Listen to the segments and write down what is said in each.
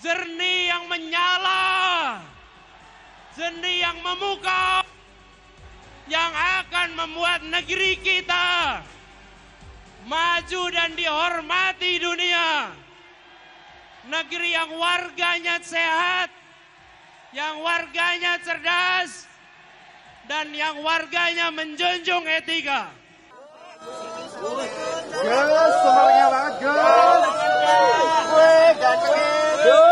jernih yang menyala, jernih yang memukau, yang akan membuat negeri kita maju dan dihormati dunia. Negeri yang warganya sehat, yang warganya cerdas, dan yang warganya menjunjung etika. Gus, semangatnya banget, Gus. Gus, semangatnya, Gus.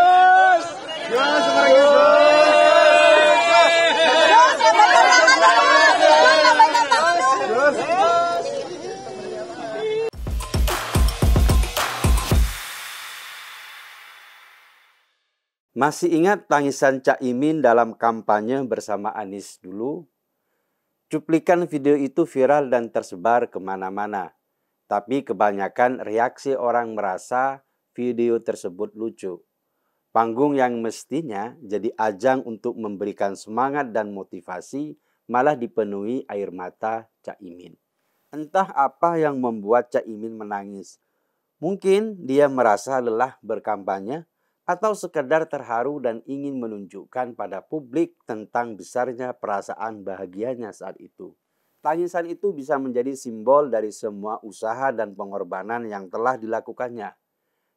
Masih ingat tangisan Cak Imin dalam kampanye bersama Anies dulu? Cuplikan video itu viral dan tersebar kemana-mana. Tapi kebanyakan reaksi orang merasa video tersebut lucu. Panggung yang mestinya jadi ajang untuk memberikan semangat dan motivasi malah dipenuhi air mata Cak Imin. Entah apa yang membuat Cak Imin menangis. Mungkin dia merasa lelah berkampanye, atau sekedar terharu dan ingin menunjukkan pada publik tentang besarnya perasaan bahagianya saat itu. Tangisan itu bisa menjadi simbol dari semua usaha dan pengorbanan yang telah dilakukannya.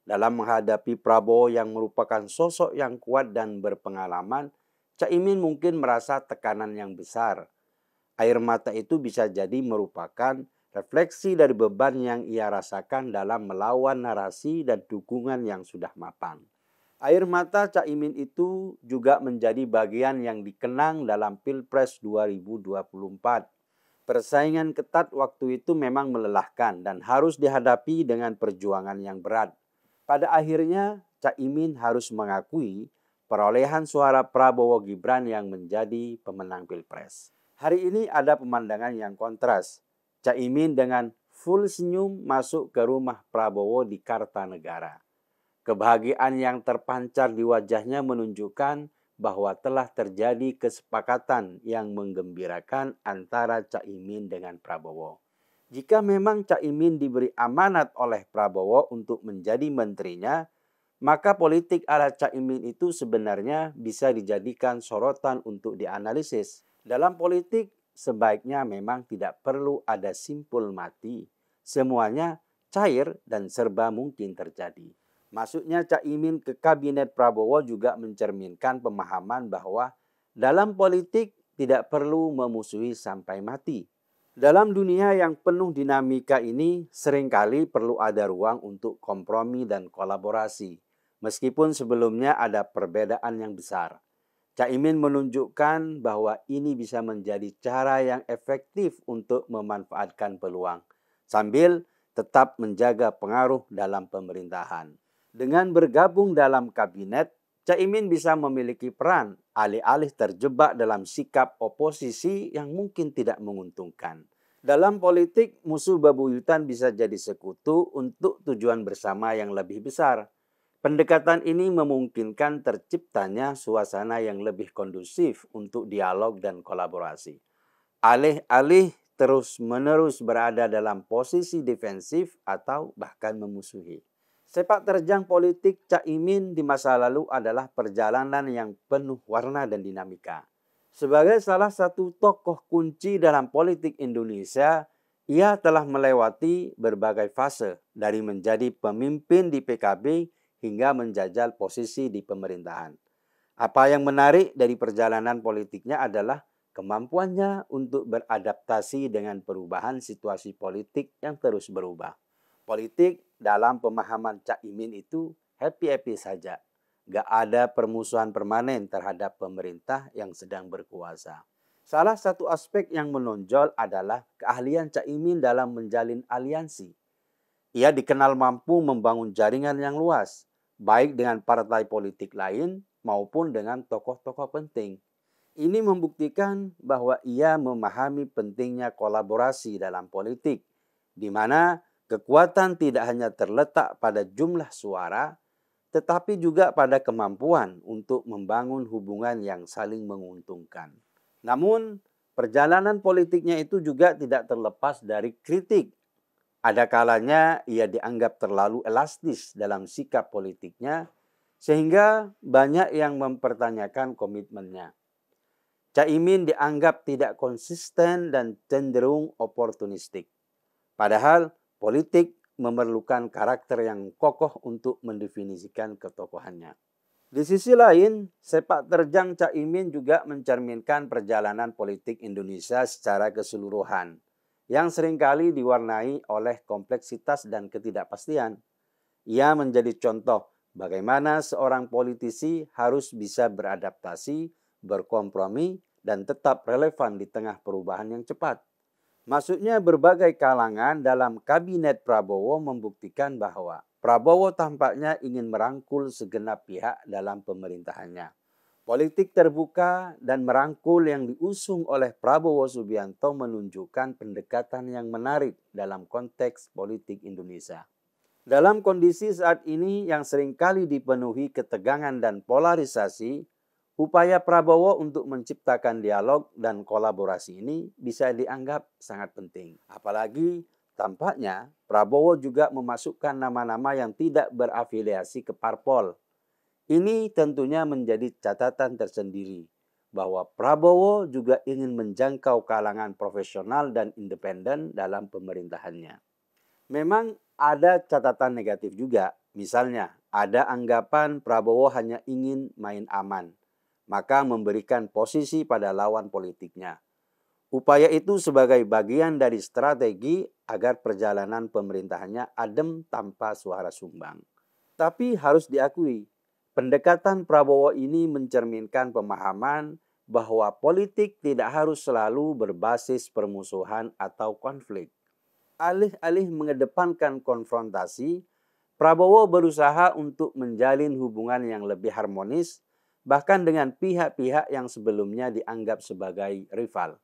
Dalam menghadapi Prabowo yang merupakan sosok yang kuat dan berpengalaman, Cak Imin mungkin merasa tekanan yang besar. Air mata itu bisa jadi merupakan refleksi dari beban yang ia rasakan dalam melawan narasi dan dukungan yang sudah mapan. Air mata Cak Imin itu juga menjadi bagian yang dikenang dalam Pilpres 2024. Persaingan ketat waktu itu memang melelahkan dan harus dihadapi dengan perjuangan yang berat. Pada akhirnya, Cak Imin harus mengakui perolehan suara Prabowo Gibran yang menjadi pemenang Pilpres. Hari ini ada pemandangan yang kontras. Cak Imin dengan full senyum masuk ke rumah Prabowo di Kartanegara. Kebahagiaan yang terpancar di wajahnya menunjukkan bahwa telah terjadi kesepakatan yang menggembirakan antara Cak Imin dengan Prabowo. Jika memang Cak Imin diberi amanat oleh Prabowo untuk menjadi menterinya, maka politik ala Cak Imin itu sebenarnya bisa dijadikan sorotan untuk dianalisis. Dalam politik, sebaiknya memang tidak perlu ada simpul mati. Semuanya cair dan serba mungkin terjadi. Masuknya Cak Imin ke kabinet Prabowo juga mencerminkan pemahaman bahwa dalam politik tidak perlu memusuhi sampai mati. Dalam dunia yang penuh dinamika ini, seringkali perlu ada ruang untuk kompromi dan kolaborasi. Meskipun sebelumnya ada perbedaan yang besar. Cak Imin menunjukkan bahwa ini bisa menjadi cara yang efektif untuk memanfaatkan peluang, sambil tetap menjaga pengaruh dalam pemerintahan. Dengan bergabung dalam kabinet, Cak Imin bisa memiliki peran alih-alih terjebak dalam sikap oposisi yang mungkin tidak menguntungkan. Dalam politik, musuh bebuyutan bisa jadi sekutu untuk tujuan bersama yang lebih besar. Pendekatan ini memungkinkan terciptanya suasana yang lebih kondusif untuk dialog dan kolaborasi. Alih-alih terus-menerus berada dalam posisi defensif atau bahkan memusuhi. Sepak terjang politik Cak Imin di masa lalu adalah perjalanan yang penuh warna dan dinamika. Sebagai salah satu tokoh kunci dalam politik Indonesia, ia telah melewati berbagai fase dari menjadi pemimpin di PKB hingga menjajal posisi di pemerintahan. Apa yang menarik dari perjalanan politiknya adalah kemampuannya untuk beradaptasi dengan perubahan situasi politik yang terus berubah. Politik dalam pemahaman Cak Imin itu happy-happy saja. Gak ada permusuhan permanen terhadap pemerintah yang sedang berkuasa. Salah satu aspek yang menonjol adalah keahlian Cak Imin dalam menjalin aliansi. Ia dikenal mampu membangun jaringan yang luas, baik dengan partai politik lain maupun dengan tokoh-tokoh penting. Ini membuktikan bahwa ia memahami pentingnya kolaborasi dalam politik, di mana kekuatan tidak hanya terletak pada jumlah suara, tetapi juga pada kemampuan untuk membangun hubungan yang saling menguntungkan. Namun, perjalanan politiknya itu juga tidak terlepas dari kritik. Ada kalanya ia dianggap terlalu elastis dalam sikap politiknya, sehingga banyak yang mempertanyakan komitmennya. Caimin dianggap tidak konsisten dan cenderung oportunistik. Padahal politik memerlukan karakter yang kokoh untuk mendefinisikan ketokohannya. Di sisi lain, sepak terjang Caimin juga mencerminkan perjalanan politik Indonesia secara keseluruhan, yang seringkali diwarnai oleh kompleksitas dan ketidakpastian. Ia menjadi contoh bagaimana seorang politisi harus bisa beradaptasi, berkompromi, dan tetap relevan di tengah perubahan yang cepat. Masuknya berbagai kalangan dalam kabinet Prabowo membuktikan bahwa Prabowo tampaknya ingin merangkul segenap pihak dalam pemerintahannya. Politik terbuka dan merangkul yang diusung oleh Prabowo Subianto menunjukkan pendekatan yang menarik dalam konteks politik Indonesia. Dalam kondisi saat ini yang seringkali dipenuhi ketegangan dan polarisasi, upaya Prabowo untuk menciptakan dialog dan kolaborasi ini bisa dianggap sangat penting. Apalagi tampaknya Prabowo juga memasukkan nama-nama yang tidak berafiliasi ke parpol. Ini tentunya menjadi catatan tersendiri bahwa Prabowo juga ingin menjangkau kalangan profesional dan independen dalam pemerintahannya. Memang ada catatan negatif juga, misalnya ada anggapan Prabowo hanya ingin main aman, maka memberikan posisi pada lawan politiknya. Upaya itu sebagai bagian dari strategi agar perjalanan pemerintahannya adem tanpa suara sumbang. Tapi harus diakui, pendekatan Prabowo ini mencerminkan pemahaman bahwa politik tidak harus selalu berbasis permusuhan atau konflik. Alih-alih mengedepankan konfrontasi, Prabowo berusaha untuk menjalin hubungan yang lebih harmonis, bahkan dengan pihak-pihak yang sebelumnya dianggap sebagai rival.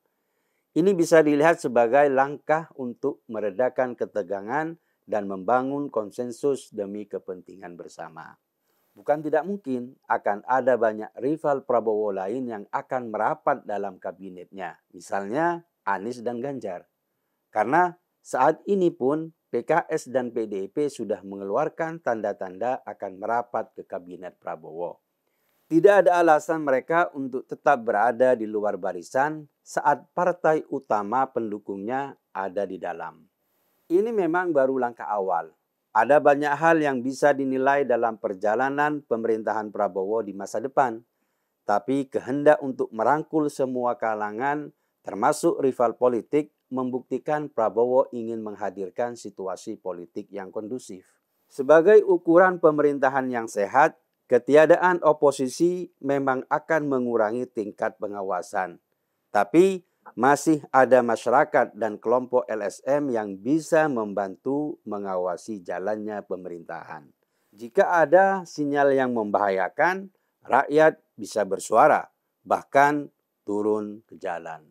Ini bisa dilihat sebagai langkah untuk meredakan ketegangan dan membangun konsensus demi kepentingan bersama. Bukan tidak mungkin akan ada banyak rival Prabowo lain yang akan merapat dalam kabinetnya, misalnya Anies dan Ganjar. Karena saat ini pun PKS dan PDIP sudah mengeluarkan tanda-tanda akan merapat ke kabinet Prabowo. Tidak ada alasan mereka untuk tetap berada di luar barisan saat partai utama pendukungnya ada di dalam. Ini memang baru langkah awal. Ada banyak hal yang bisa dinilai dalam perjalanan pemerintahan Prabowo di masa depan. Tapi kehendak untuk merangkul semua kalangan, termasuk rival politik, membuktikan Prabowo ingin menghadirkan situasi politik yang kondusif. Sebagai ukuran pemerintahan yang sehat, ketiadaan oposisi memang akan mengurangi tingkat pengawasan. Tapi masih ada masyarakat dan kelompok LSM yang bisa membantu mengawasi jalannya pemerintahan. Jika ada sinyal yang membahayakan, rakyat bisa bersuara, bahkan turun ke jalan.